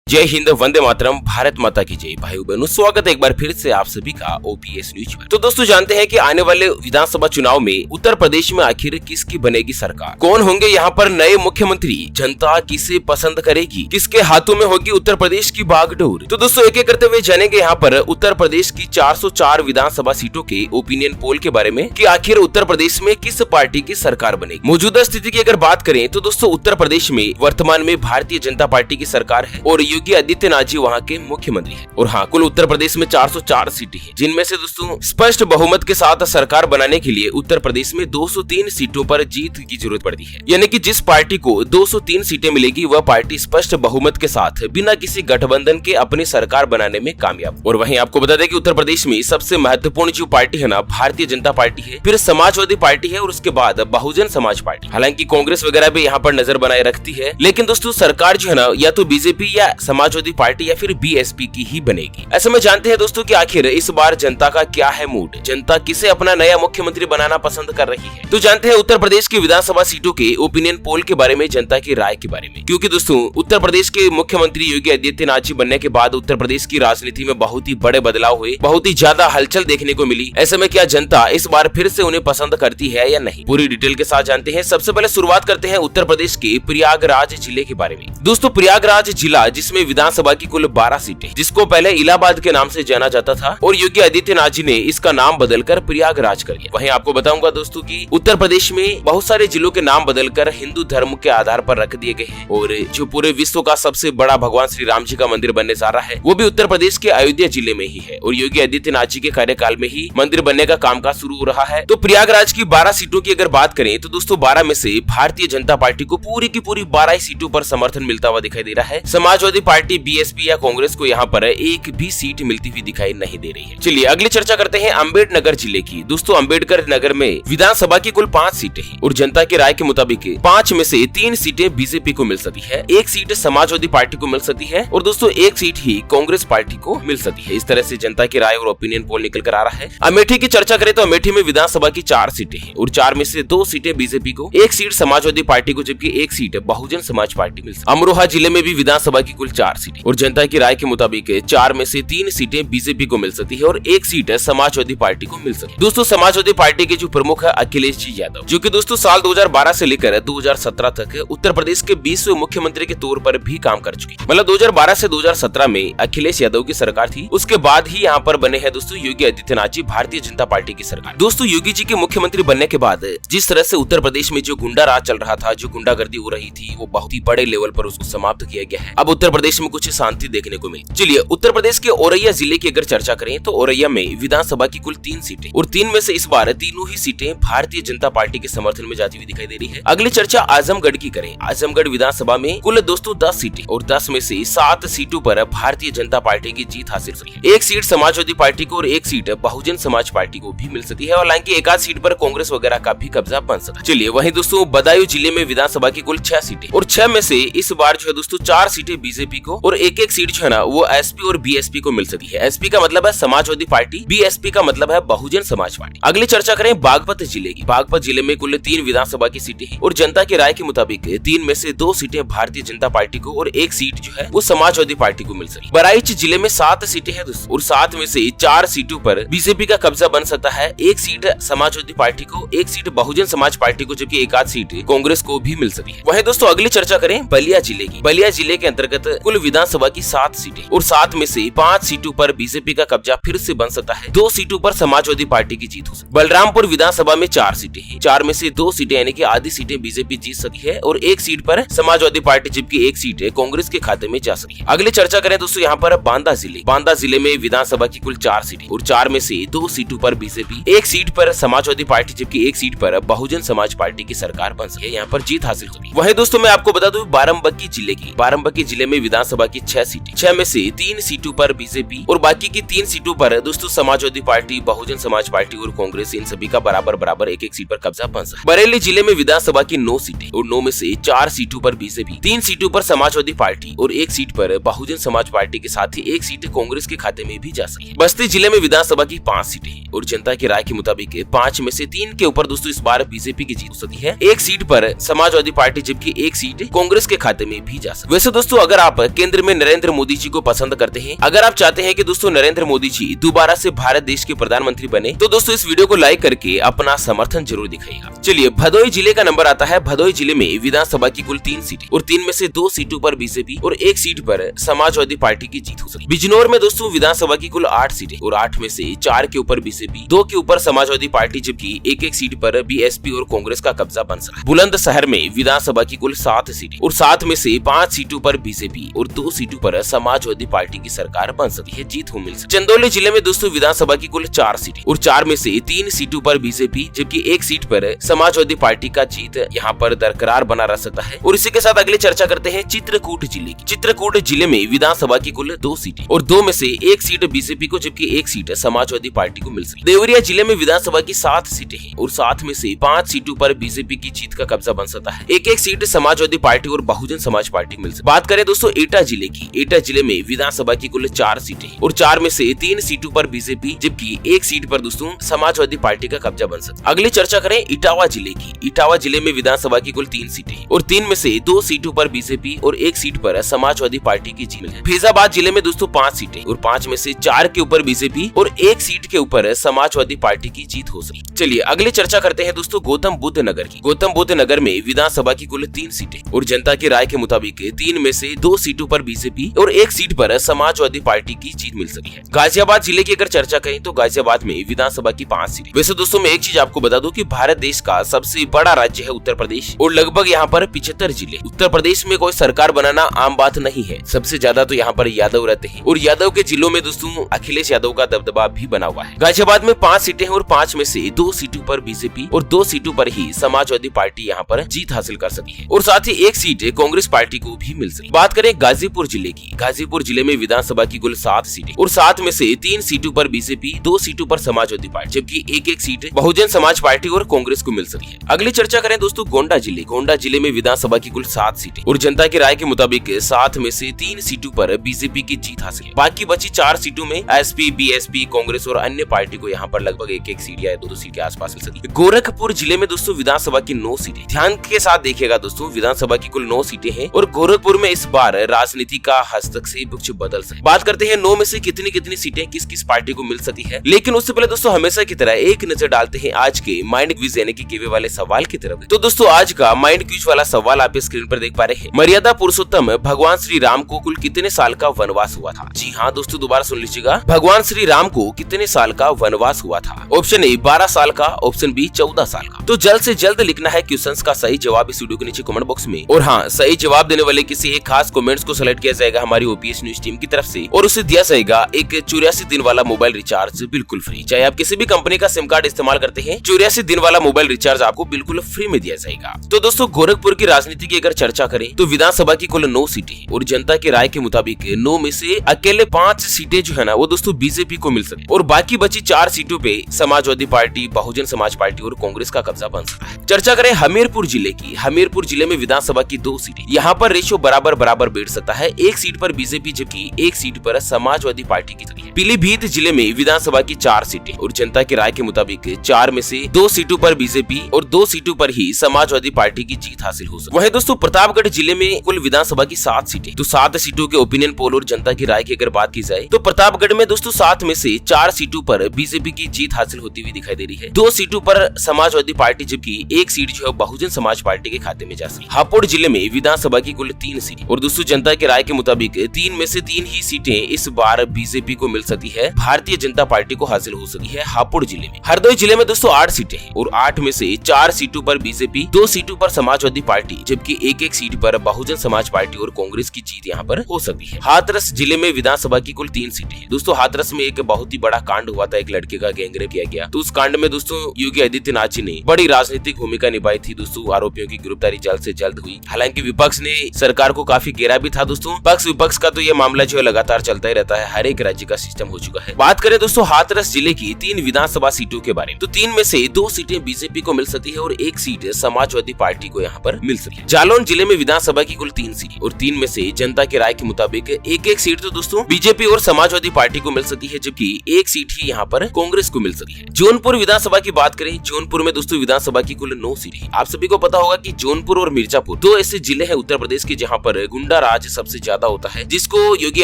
जय हिंद, वंदे मातरम, भारत माता की जय। भाई बहनों, स्वागत है एक बार फिर से आप सभी का ओपीएस न्यूज पर। तो दोस्तों, जानते हैं कि आने वाले विधानसभा चुनाव में उत्तर प्रदेश में आखिर किसकी बनेगी सरकार, कौन होंगे यहाँ पर नए मुख्यमंत्री, जनता किसे पसंद करेगी, किसके हाथों में होगी उत्तर प्रदेश की बागडोर। तो दोस्तों, एक एक करते हुए जानेंगे यहाँ पर उत्तर प्रदेश की 404 विधानसभा सीटों के ओपिनियन पोल के बारे में कि आखिर उत्तर प्रदेश में किस पार्टी की सरकार बनेगी। मौजूदा स्थिति की अगर बात करें तो दोस्तों, उत्तर प्रदेश में वर्तमान में भारतीय जनता पार्टी की सरकार है और योगी आदित्यनाथ जी वहाँ के मुख्यमंत्री हैं। और हाँ, कुल उत्तर प्रदेश में 404 सीटें हैं, जिनमें से दोस्तों स्पष्ट बहुमत के साथ सरकार बनाने के लिए उत्तर प्रदेश में 203 सीटों पर जीत की जरूरत पड़ती है। यानी कि जिस पार्टी को 203 सीटें मिलेगी वह पार्टी स्पष्ट बहुमत के साथ बिना किसी गठबंधन के अपनी सरकार बनाने में कामयाब। और वहीं आपको बता दें कि उत्तर प्रदेश में सबसे महत्वपूर्ण जो पार्टी है ना, भारतीय जनता पार्टी है, फिर समाजवादी पार्टी है और उसके बाद बहुजन समाज पार्टी। हालांकि कांग्रेस वगैरह भी यहाँ पर नजर बनाए रखती है, लेकिन दोस्तों सरकार जो है ना, या तो बीजेपी या समाजवादी पार्टी या फिर बीएसपी की ही बनेगी। ऐसे में जानते हैं दोस्तों कि आखिर इस बार जनता का क्या है मूड, जनता किसे अपना नया मुख्यमंत्री बनाना पसंद कर रही है। तो जानते हैं उत्तर प्रदेश की विधानसभा सीटों के ओपिनियन पोल के बारे में, जनता की राय के बारे में। क्योंकि दोस्तों, उत्तर प्रदेश के मुख्यमंत्री योगी आदित्यनाथ जी बनने के बाद उत्तर प्रदेश की राजनीति में बहुत ही बड़े बदलाव हुए, बहुत ही ज्यादा हलचल देखने को मिली। ऐसे में क्या जनता इस बार फिर से उन्हें पसंद करती है या नहीं, पूरी डिटेल के साथ जानते हैं। सबसे पहले शुरुआत करते हैं उत्तर प्रदेश के प्रयागराज जिले के बारे में। दोस्तों, प्रयागराज जिला जिसमें विधानसभा की कुल 12 सीटें, जिसको पहले इलाहाबाद के नाम से जाना जाता था और योगी आदित्यनाथ जी ने इसका नाम बदलकर प्रयागराज कर दिया। वहीं आपको बताऊंगा दोस्तों कि उत्तर प्रदेश में बहुत सारे जिलों के नाम बदलकर हिंदू धर्म के आधार पर रख दिए गए हैं और जो पूरे विश्व का सबसे बड़ा भगवान श्री राम जी का मंदिर बनने जा रहा है वो भी उत्तर प्रदेश के अयोध्या जिले में ही है और योगी आदित्यनाथ जी के कार्यकाल में ही मंदिर बनने का कामकाज शुरू हो रहा है। तो प्रयागराज की 12 सीटों की अगर बात करें तो दोस्तों 12 में से भारतीय जनता पार्टी को पूरी की पूरी 12 सीटों पर समर्थन मिलता हुआ दिखाई दे रहा है। समाजवादी पार्टी, बीएसपी या कांग्रेस को यहाँ पर एक भी सीट मिलती हुई दिखाई नहीं दे रही है। चलिए अगली चर्चा करते हैं अम्बेडकर जिले की। दोस्तों, अम्बेडकर नगर में विधानसभा की कुल 5 सीटें हैं और जनता की राय के मुताबिक 5 में से 3 सीटें बीजेपी को मिल सकती है, 1 सीट समाजवादी पार्टी को मिल सकती है और दोस्तों 1 सीट ही कांग्रेस पार्टी को मिल सकती है। इस तरह से जनता की राय और ओपिनियन पोल निकल कर आ रहा है। अमेठी की चर्चा करें तो अमेठी में विधानसभा की 4 सीटें हैं और 4 में से 2 सीटें बीजेपी को, 1 सीट समाजवादी पार्टी को, जबकि 1 सीट बहुजन समाज पार्टी मिल सकती है। अमरोहा जिले में भी विधानसभा की कुल 4 सीटें और जनता की राय के मुताबिक 4 में से 3 सीटें बीजेपी को मिल सकती है और 1 सीट समाजवादी पार्टी को मिल सकती है। दोस्तों, समाजवादी पार्टी के जो प्रमुख है अखिलेश जी यादव, जो कि दोस्तों साल 2012 से लेकर 2017 तक उत्तर प्रदेश के 20वें मुख्यमंत्री के तौर पर भी काम कर चुके। मतलब 2012 से 2017 में अखिलेश यादव की सरकार थी, उसके बाद ही यहाँ पर बने हैं दोस्तों योगी आदित्यनाथ जी, भारतीय जनता पार्टी की सरकार। दोस्तों, योगी जी के मुख्यमंत्री बनने के बाद जिस तरह से उत्तर प्रदेश में जो गुंडा राज चल रहा था, जो गुंडागर्दी हो रही थी, वो बहुत ही बड़े लेवल पर उसको समाप्त किया गया है। अब उत्तर प्रदेश में कुछ शांति देखने को मिली। चलिए उत्तर प्रदेश के औरैया जिले की अगर चर्चा करें तो औरैया में विधानसभा की कुल 3 सीटें और 3 में से इस बार तीनों ही सीटें भारतीय जनता पार्टी के समर्थन में जाती हुई दिखाई दे रही है। अगली चर्चा आजमगढ़ की करें। आजमगढ़ विधानसभा में कुल दोस्तों 10 सीटें और 10 में से 7 सीटों पर भारतीय जनता पार्टी की जीत हासिल हुई है। 1 सीट समाजवादी पार्टी को और 1 सीट बहुजन समाज पार्टी को भी मिल सकती है और हालांकि एक आध सीट पर कांग्रेस वगैरह का भी कब्जा बन सकता है। चलिए वहीं दोस्तों बदायूं जिले में विधानसभा की कुल 6 सीटें और 6 में से इस बार जो है दोस्तों 4 सीटें बीजेपी को और 1-1 सीट जो है ना वो एसपी और बीएसपी को मिल सकती है। एसपी का मतलब है समाजवादी पार्टी, बीएसपी का मतलब है बहुजन समाज पार्टी। अगली चर्चा करें बागपत जिले की। बागपत जिले में कुल 3 विधानसभा की सीटें हैं और जनता की राय के मुताबिक 3 में से 2 सीटें भारतीय जनता पार्टी को और 1 सीट जो है वो समाजवादी पार्टी को मिल सकती है। बहराइच जिले में 7 सीटें हैं दोस्तों और 7 में से 4 सीटों पर बीजेपी का कब्जा बन सकता है, 1 सीट समाजवादी पार्टी को, 1 सीट बहुजन समाज पार्टी को, जबकि 1 आध सीट कांग्रेस को भी मिल सकती है। वहीं दोस्तों अगली चर्चा करें बलिया जिले की। बलिया जिले के अंतर्गत कुल विधानसभा की 7 सीटें और 7 में से 5 सीटों पर बीजेपी का कब्जा फिर से बन सकता है, 2 सीटों पर समाजवादी पार्टी की जीत हो सकती है। बलरामपुर विधानसभा में 4 सीटें हैं, 4 में से 2 सीटें यानी कि आधी सीटें बीजेपी जीत सकती है और 1 सीट पर समाजवादी पार्टी, जबकि 1 सीट कांग्रेस के खाते में जा सकती है। अगली चर्चा करें दोस्तों यहाँ पर बांदा जिले में विधानसभा की कुल 4 सीटें और 4 में से 2 सीटों पर बीजेपी, 1 सीट पर समाजवादी पार्टी, जबकि 1 सीट पर बहुजन समाज पार्टी की सरकार बन सकती है, यहाँ पर जीत हासिल होगी। वहीं दोस्तों मैं आपको बता दूं बाराबंकी जिले में विधानसभा की 6 सीटें, 6 में से 3 सीटों पर बीजेपी और बाकी की 3 सीटों पर दोस्तों समाजवादी पार्टी, बहुजन समाज पार्टी और कांग्रेस, इन सभी का बराबर 1-1 सीट पर कब्जा बन सकता है। बरेली जिले में विधानसभा की 9 सीटें और 9 में से 4 सीटों पर बीजेपी, 3 सीटों पर समाजवादी पार्टी और 1 सीट पर बहुजन समाज पार्टी के साथ ही 1 सीट कांग्रेस के खाते में भी जा सकती है। बस्ती जिले में विधानसभा की 5 सीटें हैं और जनता की राय के मुताबिक 5 में से 3 के ऊपर दोस्तों इस बार बीजेपी की जीत हो सकती है, 1 सीट पर समाजवादी पार्टी, जबकि 1 सीट कांग्रेस के खाते में भी जा सकती है। वैसे दोस्तों अगर आप आप केंद्र में नरेंद्र मोदी जी को पसंद करते हैं, अगर आप चाहते हैं कि दोस्तों नरेंद्र मोदी जी दोबारा से भारत देश के प्रधानमंत्री बने, तो दोस्तों इस वीडियो को लाइक करके अपना समर्थन जरूर दिखाइएगा। चलिए भदोही जिले का नंबर आता है। भदोही जिले में विधानसभा की कुल 3 सीटें और 3 में से 2 सीटों पर बीजेपी और 1 सीट पर समाजवादी पार्टी की जीत हो सकी। बिजनौर में दोस्तों विधानसभा की कुल 8 सीटें और 8 में से 4 के ऊपर बीजेपी, 2 के ऊपर समाजवादी पार्टी, जबकि 1-1 सीट पर बीएसपी और कांग्रेस का कब्जा बन सका। बुलंदशहर में विधानसभा की कुल 7 सीटें और 7 में से 5 सीटों पर बीजेपी और 2 सीटों पर समाजवादी पार्टी की सरकार बन सकी है, जीत हो मिल सकी। चंदौली जिले में दोस्तों विधानसभा की कुल 4 सीटें और 4 में से 3 सीटों पर बीजेपी, जबकि 1 सीट पर समाजवादी पार्टी का जीत यहाँ पर दरकरार बना रह सकता है। और इसी के साथ अगली चर्चा करते हैं चित्रकूट जिले की। चित्रकूट जिले में विधानसभा की कुल 2 सीटें और 2 में से 1 सीट बीजेपी को, जबकि 1 सीट समाजवादी पार्टी को मिल सकी। देवरिया जिले में विधानसभा की 7 सीटें हैं और 7 में से 5 सीटों पर बीजेपी की जीत का कब्जा बन सकता है। 1-1 सीट समाजवादी पार्टी और बहुजन समाज पार्टी मिल सकती। बात करें दोस्तों एटा जिले की। एटा जिले में विधानसभा की कुल 4 सीटें और 4 में से 3 सीटों पर बीजेपी, जबकि 1 सीट पर दोस्तों समाजवादी पार्टी का कब्जा बन सकता है। अगली चर्चा करें इटावा जिले की। इटावा जिले में विधानसभा की कुल 3 सीटें और 3 में से 2 सीटों पर बीजेपी और 1 सीट पर समाजवादी पार्टी की जीत है। फैजाबाद जिले में दोस्तों 5 सीटें और 5 में से 4 के ऊपर बीजेपी और 1 सीट के ऊपर समाजवादी पार्टी की जीत हो सकी। चलिए अगली चर्चा करते हैं दोस्तों गौतम बुद्ध नगर की। गौतम बुद्ध नगर में विधानसभा की कुल 3 सीटें और जनता की राय के मुताबिक 3 में से 2 सीटों पर बीजेपी और 1 सीट पर समाजवादी पार्टी की जीत मिल सकी है। गाजियाबाद जिले की अगर चर्चा करें तो गाजियाबाद में विधानसभा की 5 सीटें। वैसे दोस्तों मैं एक चीज आपको बता दूं कि भारत देश का सबसे बड़ा राज्य है उत्तर प्रदेश और लगभग यहाँ पर 75 जिले। उत्तर प्रदेश में कोई सरकार बनाना आम बात नहीं है। सबसे ज्यादा तो यहाँ पर यादव रहते हैं और यादव के जिलों में दोस्तों अखिलेश यादव का दबदबा भी बना हुआ है। गाजियाबाद में 5 सीटें और 5 में से 2 सीटों पर बीजेपी और 2 सीटों पर ही समाजवादी पार्टी यहाँ पर जीत हासिल कर सकी है और साथ ही 1 सीट कांग्रेस पार्टी को भी मिल सकी। बात करें गाजीपुर जिले की। गाजीपुर जिले में विधानसभा की कुल 7 सीटें और 7 में से 3 सीटों पर बीजेपी, 2 सीटों पर समाजवादी पार्टी, जबकि 1-1 सीट बहुजन समाज पार्टी और कांग्रेस को मिल सकी है। अगली चर्चा करें दोस्तों गोंडा जिले। गोंडा जिले में विधानसभा की कुल 7 सीटें और जनता की राय के मुताबिक 7 में से 3 सीटों पर बीजेपी की जीत हासिल है। बाकी बची 4 सीटों में एसपी, बीएसपी, कांग्रेस और अन्य पार्टी को यहाँ पर लगभग 1-1 सीट या 2-2 सीट के आसपास मिल सकी। गोरखपुर जिले में दोस्तों विधानसभा की 9 सीटें। ध्यान के साथ देखिएगा दोस्तों, विधानसभा की कुल 9 सीटें हैं और गोरखपुर में इस बार राजनीति का हस्तक्षेप कुछ बदल सकता है। बात करते हैं 9 में से कितनी सीटें किस किस पार्टी को मिल सकती है। लेकिन उससे पहले दोस्तों हमेशा की तरह एक नजर डालते हैं आज के माइंड क्विज यानी कि गिवे वाले सवाल की तरफ। तो दोस्तों आज का माइंड क्विज वाला सवाल आप स्क्रीन पर देख पा रहे हैं। मर्यादा पुरुषोत्तम भगवान श्री राम को कुल कितने साल का वनवास हुआ था? जी हाँ दोस्तों दोबारा सुन लीजिएगा, भगवान श्री राम को कितने साल का वनवास हुआ था? ऑप्शन ए 12 साल का, ऑप्शन बी 14 साल का। तो जल्द से जल्द लिखना है क्वेश्चंस का सही जवाब इस वीडियो के नीचे कमेंट बॉक्स में। और हाँ, सही जवाब देने वाले किसी एक खास कमेंट्स को सेलेक्ट किया जाएगा हमारी ओपीएस न्यूज टीम की तरफ से और उसे दिया जाएगा एक 84 दिन वाला मोबाइल रिचार्ज बिल्कुल फ्री। चाहे आप किसी भी कंपनी का सिम कार्ड इस्तेमाल करते हैं, 84 दिन वाला मोबाइल रिचार्ज आपको बिल्कुल फ्री में दिया जाएगा। तो दोस्तों गोरखपुर की राजनीति की अगर चर्चा करें तो विधानसभा की कुल 9 सीटें और जनता की राय के मुताबिक 9 में से अकेले 5 सीटें जो है ना वो दोस्तों बीजेपी को मिल सके और बाकी बची 4 सीटों पे समाजवादी पार्टी, बहुजन समाज पार्टी और कांग्रेस का कब्जा बन सकता है। चर्चा करें हमीरपुर जिले की। हमीरपुर जिले में विधानसभा की 2 सीटें। यहाँ पर रेशियो बराबर बैठ सकता है। 1 सीट पर बीजेपी, जबकि 1 सीट पर समाजवादी पार्टी की है। पीलीभीत जिले में विधानसभा की 4 सीटें और जनता की राय के मुताबिक 4 में से 2 सीटों पर बीजेपी और 2 सीटों पर ही समाजवादी पार्टी की जीत हासिल हो सके। वहीं दोस्तों प्रतापगढ़ जिले में कुल विधानसभा की 7 सीटें। तो 7 सीटों के ओपिनियन पोल और जनता की राय की अगर बात की जाए तो प्रतापगढ़ में दोस्तों 7 में से 4 सीटों पर बीजेपी की जीत हासिल होती हुई दिखाई दे रही है। 2 सीटों पर समाजवादी पार्टी, जबकि 1 सीट जो है बहुजन समाज पार्टी के खाते में जा सकी। हापुड़ जिले में विधानसभा की कुल 3 सीटें और दोस्तों जनता की राय के मुताबिक 3 में से 3 ही सीटें इस बार बीजेपी को मिल सकती है, भारतीय जनता पार्टी को हासिल हो सकी है हापुड़ जिले में। हरदोई जिले में दोस्तों 8 सीटें हैं और 8 में से 4 सीटों पर बीजेपी, 2 सीटों पर समाजवादी पार्टी, जबकि 1-1 सीट पर बहुजन समाज पार्टी और कांग्रेस की जीत यहाँ पर हो सकती है। हाथरस जिले में विधानसभा की कुल 3 सीटें हैं। दोस्तों हाथरस में एक बहुत ही बड़ा कांड हुआ था, एक लड़के का गैंगरेप किया गया। तो उस कांड में दोस्तों योगी आदित्यनाथ जी ने बड़ी राजनीतिक भूमिका निभाई थी। दोस्तों आरोपियों की गिरफ्तारी जल्द से जल्द हुई। हालांकि विपक्ष ने सरकार को काफी घेरा भी था। दोस्तों पक्ष विपक्ष का तो ये मामला जो है लगातार चलता ही रहता है, हर एक राज्य का सिस्टम हो चुका है। बात करें दोस्तों हाथरस जिले की 3 विधानसभा सीटों के बारे में, तो 3 में से 2 सीटें बीजेपी को मिल सकती है और 1 सीट समाजवादी पार्टी को यहाँ पर मिल सकती है। जालौन जिले में विधानसभा की कुल 3 सीटें और 3 में से जनता की राय के मुताबिक 1-1 सीट तो दोस्तों बीजेपी और समाजवादी पार्टी को मिल सकती है, जबकि 1 सीट ही यहाँ पर कांग्रेस को मिल सकती है। जौनपुर विधानसभा की बात करें, जौनपुर में दोस्तों विधानसभा की कुल 9 सीटें। आप सभी को पता होगा कि जौनपुर और मिर्जापुर 2 ऐसे जिले हैं उत्तर प्रदेश के जहाँ पर गुंडा आज सबसे ज्यादा होता है, जिसको योगी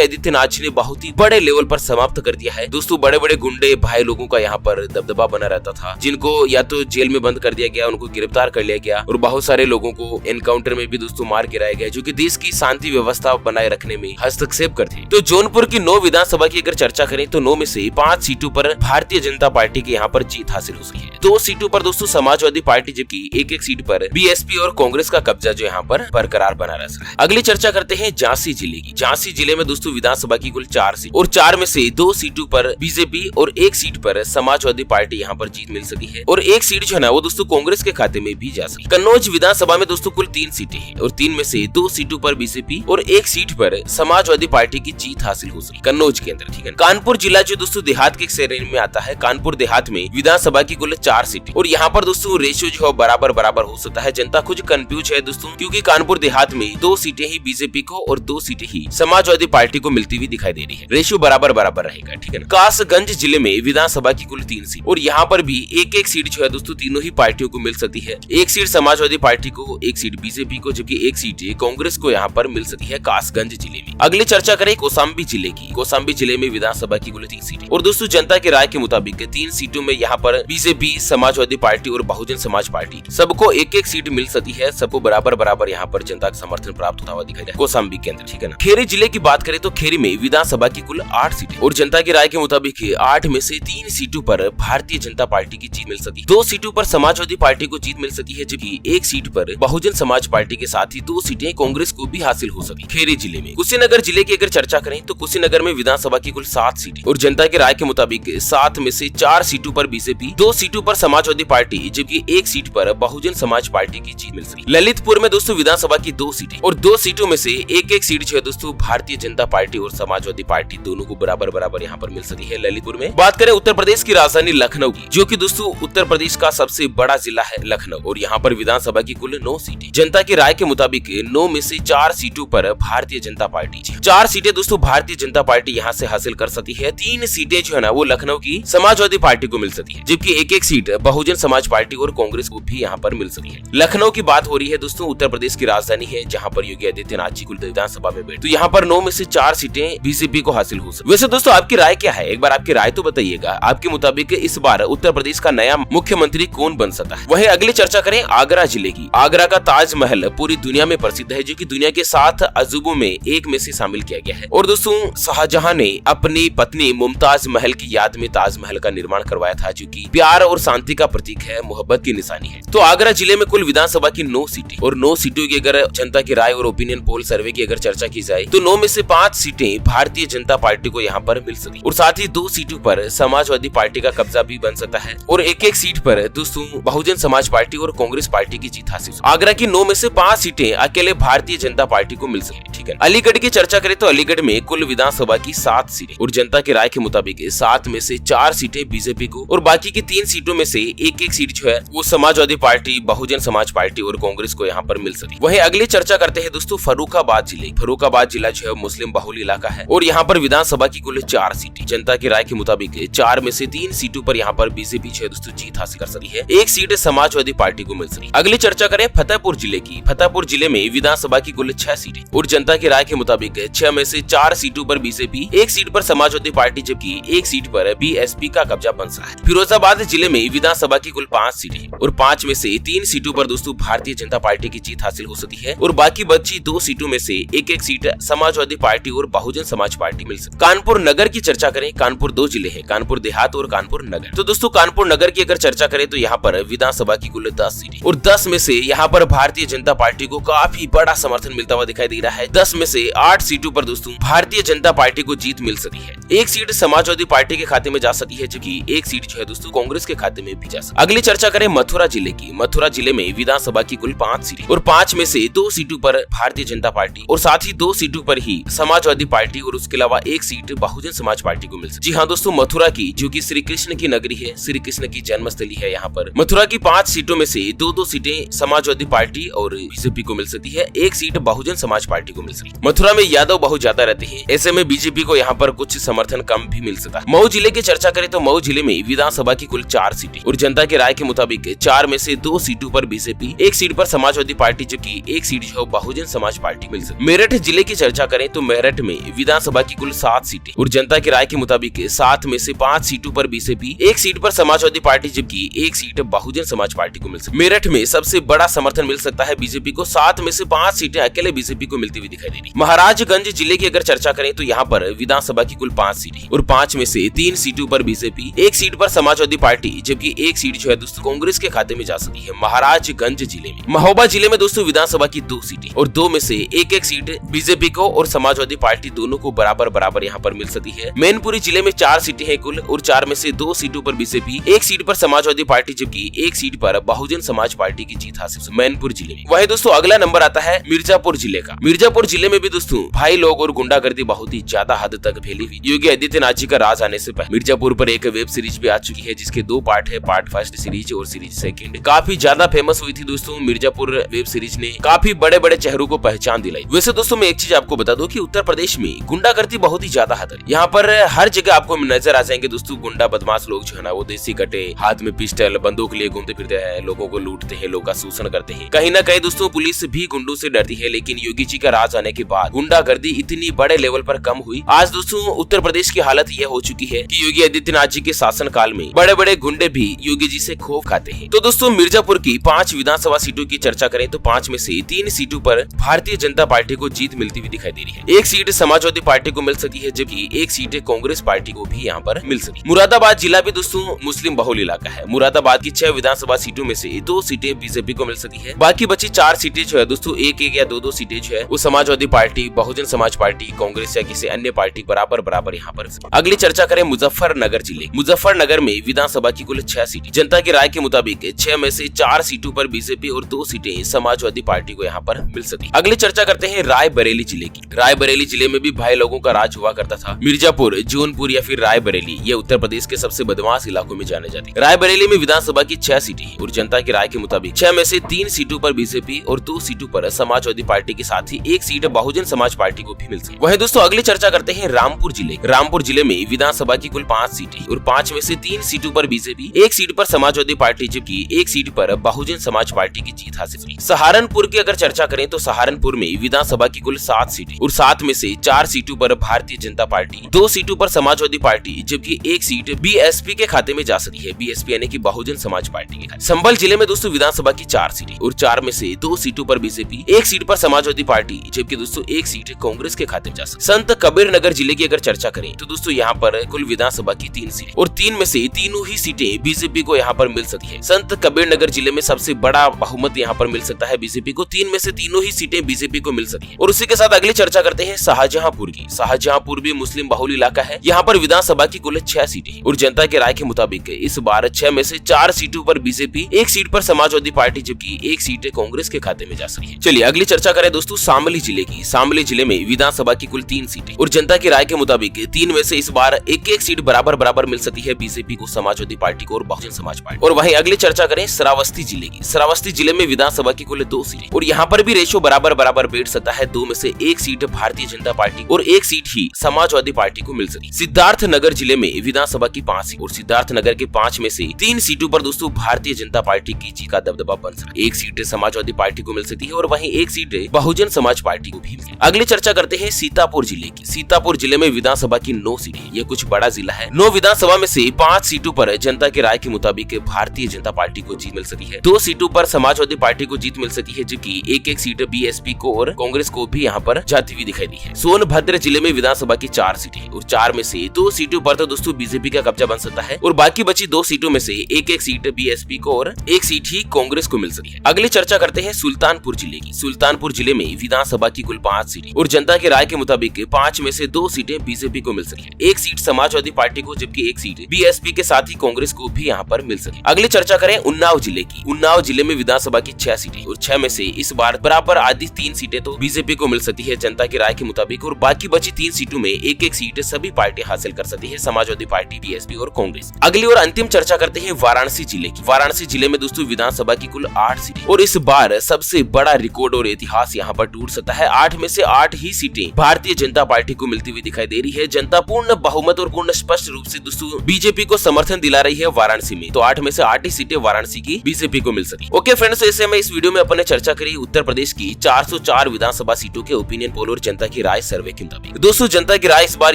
आदित्यनाथ जी ने बहुत ही बड़े लेवल पर समाप्त कर दिया है। दोस्तों बड़े बड़े गुंडे भाई लोगों का यहाँ पर दबदबा बना रहता था, जिनको या तो जेल में बंद कर दिया गया, उनको गिरफ्तार कर लिया गया और बहुत सारे लोगों को एनकाउंटर में भी दोस्तों मार गिराया गया, जो कि देश की शांति व्यवस्था बनाए रखने में हस्तक्षेप करते। तो जौनपुर की 9 विधानसभा की अगर चर्चा करें तो 9 में से 5 सीटों पर भारतीय जनता पार्टी के यहाँ पर जीत हासिल हो सकी है। 2 सीटों पर दोस्तों समाजवादी पार्टी, जबकि एक सीट पर बीएसपी और कांग्रेस का कब्जा जो यहाँ पर बरकरार बना रहा है। अगली चर्चा करते हैं झांसी जिले की। झांसी जिले में दोस्तों विधानसभा की कुल 4 सीट और 4 में से 2 सीटों पर बीजेपी और 1 सीट पर समाजवादी पार्टी यहाँ पर जीत मिल सकी है और 1 सीट जो है ना वो दोस्तों कांग्रेस के खाते में भी जा सकी। कन्नौज विधानसभा में दोस्तों कुल 3 सीटें हैं और 3 में से 2 सीटों पर बीजेपी और 1 सीट पर समाजवादी पार्टी की जीत हासिल हो सकी कन्नौज के अंदर, ठीक है। कानपुर जिला जो दोस्तों देहात के श्रेणी में आता है, कानपुर देहात में विधानसभा की कुल 4 सीटें और यहाँ पर दोस्तों रेशियो जो है बराबर हो सकता है। जनता कुछ कंफ्यूज है दोस्तों, क्योंकि कानपुर देहात में 2 सीटें ही बीजेपी को और 2 सीटें ही समाजवादी पार्टी को मिलती हुई दिखाई दे रही है। रेशियो बराबर रहेगा, ठीक है ना। कासगंज जिले में विधानसभा की कुल 3 सीट और यहाँ पर भी एक सीट जो है दोस्तों तीनों ही पार्टियों को मिल सकती है। 1 सीट समाजवादी पार्टी को, 1 सीट बीजेपी को, जबकि 1 सीट कांग्रेस को यहाँ पर मिल सकती है कासगंज जिले में। अगली चर्चा करें कौशाम्बी जिले की। कौशाम्बी जिले में विधानसभा की कुल 3 सीटें और दोस्तों जनता की राय के मुताबिक 3 सीटों में यहाँ पर बीजेपी, समाजवादी पार्टी और बहुजन समाज पार्टी सबको 1 सीट मिल सकती है। सबको बराबर यहाँ पर जनता का समर्थन प्राप्त होता हुआ दिखाई दे कौशाम्बी के अंदर, ठीक है ना। खेरी जिले की बात करें तो खेरी में विधानसभा की कुल 8 सीटें और जनता की राय के मुताबिक 8 में से 3 सीटों पर भारतीय जनता पार्टी की जीत मिल सकी, 2 सीटों पर समाजवादी पार्टी को जीत मिल सकी है, जबकि 1 सीट पर बहुजन समाज पार्टी के साथ ही 2 सीटें कांग्रेस को भी हासिल हो सकी खेरी जिले में। कुशीनगर जिले की अगर चर्चा करें तो कुशीनगर में विधानसभा की कुल 7 सीटें और जनता की राय के मुताबिक 7 में से 4 सीटों पर बीजेपी, 2 सीटों पर समाजवादी पार्टी, जबकि 1 सीट पर बहुजन समाज पार्टी की जीत मिल सकी। ललितपुर में दोस्तों विधानसभा की 2 सीटें और 2 सीटों में से 1 सीट जो है दोस्तों भारतीय जनता पार्टी और समाजवादी पार्टी दोनों को बराबर यहाँ पर मिल सकी है ललितपुर में। बात करें उत्तर प्रदेश की राजधानी लखनऊ की, जो कि दोस्तों उत्तर प्रदेश का सबसे बड़ा जिला है लखनऊ और यहाँ पर विधानसभा की कुल 9 सीटें। जनता की राय के मुताबिक 9 में से 4 सीटों पर भारतीय जनता पार्टी, 4 सीटें दोस्तों भारतीय जनता पार्टी यहाँ से हासिल कर सकती है। 3 सीटें जो है ना वो लखनऊ की समाजवादी पार्टी को मिल सकती है, जबकि 1 सीट बहुजन समाज पार्टी और कांग्रेस को भी यहाँ पर मिल सकती है। लखनऊ की बात हो रही है दोस्तों, उत्तर प्रदेश की राजधानी है, जहाँ पर योगी आदित्यनाथ जी कुल विधानसभा में बैठे, तो यहाँ पर 9 में से 4 सीटें बीजेपी को हासिल हो सकती है। वैसे दोस्तों आपकी राय क्या है, एक बार आपकी राय तो बताइएगा। आपके मुताबिक इस बार उत्तर प्रदेश का नया मुख्यमंत्री कौन बन सकता है। वहीं अगली चर्चा करें आगरा जिले की। आगरा का ताजमहल पूरी दुनिया में प्रसिद्ध है, जो कि दुनिया के 7 अजूबों में एक में से शामिल किया गया है और दोस्तों शाहजहां ने अपनी पत्नी मुमताज महल की याद में ताजमहल का निर्माण करवाया था, जो कि प्यार और शांति का प्रतीक है, मोहब्बत की निशानी है। तो आगरा जिले में कुल विधानसभा की 9 सीटें और 9 सीटों की अगर जनता की राय और ओपिनियन पोल सर्वे की अगर चर्चा की जाए तो 9 में से 5 सीटें भारतीय जनता पार्टी को यहाँ पर मिल सकी और साथ ही 2 सीटों पर समाजवादी पार्टी का कब्जा भी बन सकता है और 1 सीट पर दोस्तों बहुजन समाज पार्टी और कांग्रेस पार्टी की जीत हासिल। आगरा की 9 में से 5 सीटें अकेले भारतीय जनता पार्टी को मिल सके, ठीक है। अलीगढ़ की चर्चा करें तो अलीगढ़ में कुल विधानसभा की 7 सीटें और जनता की राय के मुताबिक 7 में से 4 सीटें बीजेपी को और बाकी की 3 सीटों में से 1 सीट जो है वो समाजवादी पार्टी, बहुजन समाज पार्टी और कांग्रेस को यहाँ पर मिल सकी। वहीं अगली चर्चा करते हैं दोस्तों फर्रुखाबाद जिले। फर्रुखाबाद जिला जो है मुस्लिम बहुल इलाका है और यहाँ पर विधानसभा की कुल 4 सीटें। जनता की राय के मुताबिक 4 में से 3 सीटों पर यहाँ पर बीजेपी जो है दोस्तों जीत हासिल कर सकती है, 1 सीट समाजवादी पार्टी को मिल सकी। अगली चर्चा करें फतेहपुर जिले की। फतेहपुर जिले में विधानसभा की कुल 6 सीटें और जनता की राय के मुताबिक 6 में से 4 सीटों पर बीजेपी, 1 सीट पर समाजवादी पार्टी, जबकि 1 सीट पर बीएसपी का कब्जा बन सकता है। फिरोजाबाद जिले में विधानसभा की कुल 5 सीटें और 5 में से 3 सीटों पर दोस्तों भारतीय जनता पार्टी की जीत हासिल हो सकती है और बाकी बची 2 सीटों में से 1 सीट समाजवादी पार्टी और बहुजन समाज पार्टी मिल सकती है। कानपुर नगर की चर्चा करें, कानपुर 2 जिले हैं, कानपुर देहात और कानपुर नगर। तो दोस्तों कानपुर नगर की अगर चर्चा करें तो यहाँ पर विधानसभा की कुल 10 सीटें और 10 में से यहाँ पर भारतीय जनता पार्टी को काफी बड़ा समर्थन मिलता हुआ दिखाई दे रहा है। 10 में से 8 सीटों पर दोस्तों भारतीय जनता पार्टी को जीत मिल सकती है, 1 सीट समाजवादी पार्टी के खाते में जा सकती है, जबकि 1 सीट जो है दोस्तों कांग्रेस के खाते में भी जा सकती है। अगली चर्चा करें मथुरा जिले की। मथुरा जिले में विधानसभा की कुल 5 सीटें और 5 में से 2 सीटों पर भारतीय जनता पार्टी और साथ ही 2 सीटों पर ही समाजवादी पार्टी और उसके अलावा 1 सीट बहुजन समाज पार्टी को मिल सकती है। जी हाँ दोस्तों, मथुरा की जो कि श्री कृष्ण की नगरी है, श्री कृष्ण की जन्मस्थली है, यहाँ पर मथुरा की 5 सीटों में से 2 सीटें समाजवादी पार्टी और बीजेपी को मिल सकती है, 1 सीट बहुजन समाज पार्टी को मिल सकती है। मथुरा में यादव बहुत ज्यादा रहते हैं, ऐसे में बीजेपी को यहाँ पर कुछ समर्थन कम भी मिल सकता है। मऊ जिले की चर्चा करें तो मऊ जिले में विधानसभा की कुल 4 सीटें और जनता की राय के मुताबिक 4 में से 2 सीटों पर बीजेपी, 1 सीट पर समाजवादी पार्टी, जबकि 1 सीट जो बहुजन समाज पार्टी मिल सके। मेरठ जिले की चर्चा करें तो मेरठ में विधानसभा की कुल 7 सीटें और जनता की राय के मुताबिक 7 में से 5 सीटों पर बीजेपी, 1 सीट पर समाजवादी पार्टी जबकि 1 सीट बहुजन समाज पार्टी को मिल सकती है। मेरठ में सबसे बड़ा समर्थन मिल सकता है बीजेपी को, 7 में से 5 सीटें अकेले बीजेपी को मिलती हुई दिखाई दे रही। महाराजगंज जिले की अगर चर्चा करें तो यहाँ पर विधानसभा की कुल 5 सीटें और 5 में से 3 सीटों पर बीजेपी, 1 सीट पर समाजवादी पार्टी जबकि 1 सीट जो है दोस्तों कांग्रेस के खाते में जा सकती है। महाराजगंज जिले में महोबा जिले में दोस्तों विधानसभा की 2 सीटें और 2 में से 1-1 सीट बीजेपी को और समाजवादी पार्टी दोनों को बराबर यहाँ पर मिल सकती है। मैनपुरी जिले में 4 सीटें हैं कुल और 4 में से 2 सीटों पर बीजेपी, 1 सीट पर समाजवादी पार्टी जबकि 1 सीट पर बहुजन समाज पार्टी की जीत हासिल मैनपुर जिले में। वही दोस्तों अगला नंबर आता है मिर्जापुर जिले का। मिर्जापुर जिले में भी दोस्तों भाई लोग और गुंडागर्दी बहुत ही ज्यादा हद तक फैली हुई। योगी आदित्यनाथ जी का राज आने से पहले मिर्जापुर पर एक वेब सीरीज भी आ चुकी है जिसके 2 पार्ट है, पार्ट फर्स्ट सीरीज और सीरीज सेकंड। काफी ज्यादा फेमस हुई थी दोस्तों मिर्जापुर वेब सीरीज ने, काफी बड़े बड़े चेहरों को पहचान दिलाई। वैसे दोस्तों मैं एक चीज आपको बता दूं कि उत्तर प्रदेश में गुंडागर्दी बहुत ही ज्यादा हद है। यहाँ पर हर जगह आपको नजर आ जाएंगे दोस्तों गुंडा बदमाश लोग जो है ना वो देसी कटे, हाथ में पिस्टल, बंदूक लिए घूमते फिरते हैं, लोगों को लूटते हैं, लोगों का शोषण करते हैं। कहीं ना कहीं दोस्तों पुलिस भी गुंडों से डरती है, लेकिन योगी जी का राज आने के बाद गुंडागर्दी इतनी बड़े लेवल पर कम हुई। आज दोस्तों उत्तर प्रदेश की हालत यह हो चुकी है कि योगी आदित्यनाथ जी के शासन काल में बड़े बड़े गुंडे भी योगी जी से खौफ खाते हैं। तो दोस्तों मिर्जापुर की 5 विधानसभा सीटों की चर्चा करें तो 5 में से 3 सीटों पर भारतीय जनता पार्टी को जीत मिलती हुई दिखाई दे रही है। 1 सीट समाजवादी पार्टी को मिल सकती है जबकि 1 सीट कांग्रेस पार्टी को भी यहाँ पर मिल सकती है। मुरादाबाद जिला भी दोस्तों मुस्लिम बहुल इलाका है। मुरादाबाद की 6 विधानसभा सीटों में से 2 सीटें बीजेपी को मिल सकती है, बाकी बची 4 सीटें जो है दोस्तों 1-1 या 2-2 सीटें जो है वो समाजवादी पार्टी, बहुजन समाज पार्टी, कांग्रेस या किसी अन्य पार्टी बराबर यहाँ पर। अगली चर्चा करें मुजफ्फरनगर जिले। मुजफ्फरनगर में विधानसभा की कुल 6 सीटें, जनता की राय के मुताबिक 6 में से 4 सीटों पर बीजेपी और 2 सीटें समाजवादी पार्टी को यहाँ पर मिल सकती है। अगली चर्चा करते हैं रायबरेली जिले की। रायबरेली जिले में भी भाई लोगों का राज हुआ करता था। मिर्जापुर, जौनपुर या फिर रायबरेली ये उत्तर प्रदेश के सबसे बदमाश इलाकों में जाने जाते हैं। रायबरेली में विधानसभा की 6 सीटें और जनता की राय के मुताबिक 6 में से 3 सीटों पर बीजेपी और 2 सीटों पर समाजवादी पार्टी के साथ ही 1 सीट बहुजन समाज पार्टी को भी मिल सकती है। वहीं दोस्तों अगली चर्चा करते हैं रामपुर जिले। रामपुर जिले में विधानसभा की कुल 5 सीटें और 5 में से 3 सीटों पर बीजेपी, 1 सीट पर समाजवादी पार्टी जबकि 1 सीट पर बहुजन समाज पार्टी की जीत हासिल हुई। सहारनपुर की अगर चर्चा करें तो सहारनपुर में विधानसभा की कुल 7 सीटें और 7 में से 4 सीटों पर भारतीय जनता पार्टी, 2 सीटों पर समाजवादी पार्टी जबकि 1 सीट बीएसपी के खाते में जा सकती है। बीएसपी यानी कि बहुजन समाज पार्टी के खाते। संभल जिले में दोस्तों विधानसभा की 4 सीटें और 4 में से 2 सीटों पर बीजेपी, 1 सीट पर समाजवादी पार्टी जबकि दोस्तों 1 सीट कांग्रेस के खाते में जा सकती है। संत कबीर नगर जिले की अगर चर्चा करें तो दोस्तों यहाँ पर कुल विधानसभा की 3 सीटें और 3 में से तीनों ही सीटें बीजेपी को यहाँ पर मिल सकती है। संत कबीर नगर जिले में सबसे बड़ा बहुमत यहाँ पर मिल सकता है बीजेपी को, 3 में से तीनों ही सीटें बीजेपी को मिल सकती है। और उसी के साथ अगली चर्चा करते हैं शाहजहांपुर की। शाहजहांपुर भी मुस्लिम बहुल इलाका है। यहाँ पर विधानसभा की कुल 6 सीटें और जनता की राय के मुताबिक इस बार 6 में से 4 सीटों पर बीजेपी, 1 सीट पर समाजवादी पार्टी जबकि 1 सीट कांग्रेस के खाते में जा सकती है। चलिए अगली चर्चा करें दोस्तों शामली जिले की। शामली जिले में विधानसभा की कुल 3 सीटें और जनता की राय के मुताबिक 3 में से इस बार 1-1 सीट बराबर मिल सकती है बीजेपी को, समाजवादी पार्टी को और बहुजन समाज पार्टी। और वहीं अगली चर्चा करें श्रावस्ती जिले की। श्रावस्ती जिले में विधानसभा की कुल 2 सीटें और यहाँ पर भी रेशो बराबर बैठ सकता है। 2 में से 1 सीट भारतीय जनता पार्टी और 1 सीट ही समाजवादी पार्टी को मिल सकती है। सिद्धार्थ नगर जिले में विधानसभा की 5 सीट और सिद्धार्थ नगर के 5 में से 3 सीटों पर दोस्तों भारतीय जनता पार्टी की जीत का दबदबा बन सकता है। 1 सीट समाजवादी पार्टी को मिल सकती है और वहीं 1 सीट बहुजन समाज पार्टी को भी। अगली चर्चा करते हैं सीतापुर जिले की। सीतापुर जिले में विधानसभा की 9 सीटें, ये कुछ बड़ा जिला है। 9 विधानसभा में से 5 सीटों पर जनता की राय के मुताबिक भारतीय जनता पार्टी को जीत मिल सकती है। 2 सीटों पर समाजवादी पार्टी को जीत मिल सकती है जबकि 1-1 सीट बीएसपी को और कांग्रेस को भी यहाँ पर जाती हुई दिखाई दी है। सोनभद्र जिले में विधानसभा की 4 सीटें और 4 में से 2 सीटों पर तो दोस्तों बीजेपी का कब्जा बन सकता है और बाकी बची 2 सीटों में से 1-1 सीट बीएसपी को और 1 सीट ही कांग्रेस को मिल सकती है। अगली चर्चा करते हैं सुल्तानपुर जिले की। सुल्तानपुर जिले में विधानसभा की कुल 5 सीटें और जनता की राय के मुताबिक 5 में से 2 सीटें बीजेपी को मिल सकती है। 1 सीट समाजवादी पार्टी को जबकि 1 सीट बीएसपी के साथ ही कांग्रेस को भी यहाँ पर मिल सकती है। अगली चर्चा करें उन्नाव जिले की। उन्नाव जिले में विधानसभा की 6 सीटें और 6 में से इस बार बराबर आधी 3 सीटें तो बीजेपी को मिल सकती है जनता की राय के मुताबिक और बाकी बची 3 सीटों में 1-1 सीट सभी पार्टी हासिल कर सकती है, समाजवादी पार्टी, बीएसपी और कांग्रेस। अगली और अंतिम चर्चा करते हैं वाराणसी जिले की। वाराणसी जिले में दोस्तों विधानसभा की कुल 8 सीटें और इस बार सबसे बड़ा रिकॉर्ड और इतिहास यहाँ पर टूट सकता है। 8 में से 8 ही सीटें भारतीय जनता पार्टी को मिलती हुई दिखाई दे रही है। जनता पूर्ण बहुमत और पूर्ण स्पष्ट रूप से दोस्तों बीजेपी को समर्थन दिला रही है वाराणसी में। तो 8 में से 8 ही सीटें वाराणसी की बीजेपी को मिल सकी। ओके फ्रेंड्स, ऐसे में इस वीडियो में अपन ने चर्चा करी उत्तर प्रदेश की 404 4 विधानसभा सीटों के ओपिनियन पोल और जनता की राय सर्वे के मुताबिक। दोस्तों जनता की राय इस बार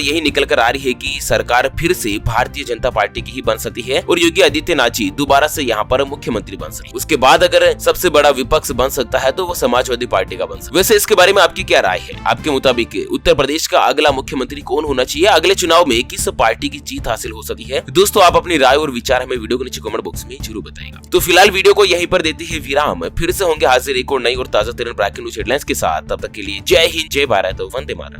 यही निकल कर आ रही है कि सरकार फिर से भारतीय जनता पार्टी की ही बन सकती है और योगी आदित्यनाथ जी दोबारा से यहाँ पर मुख्यमंत्री बन सकते। उसके बाद अगर सबसे बड़ा विपक्ष बन सकता है तो वो समाजवादी पार्टी का बन सकता है। वैसे इसके बारे में आपकी क्या राय है? आपके मुताबिक उत्तर प्रदेश का अगला मुख्यमंत्री कौन होना चाहिए? अगले चुनाव में किस पार्टी की जीत हासिल हो सकती है? दोस्तों आप अपनी राय और विचार हमें वीडियो के नीचे कमेंट बॉक्स में जरूर बताइएगा। तो फिलहाल वीडियो को यहीं पर देते हैं विराम, फिर से होंगे हाजिर एक और नई और ताजा तरीन ब्रेकिंग न्यूज हेडलाइंस के साथ। तब तक के लिए जय हिंद, जय भारत, वंदे मातरम।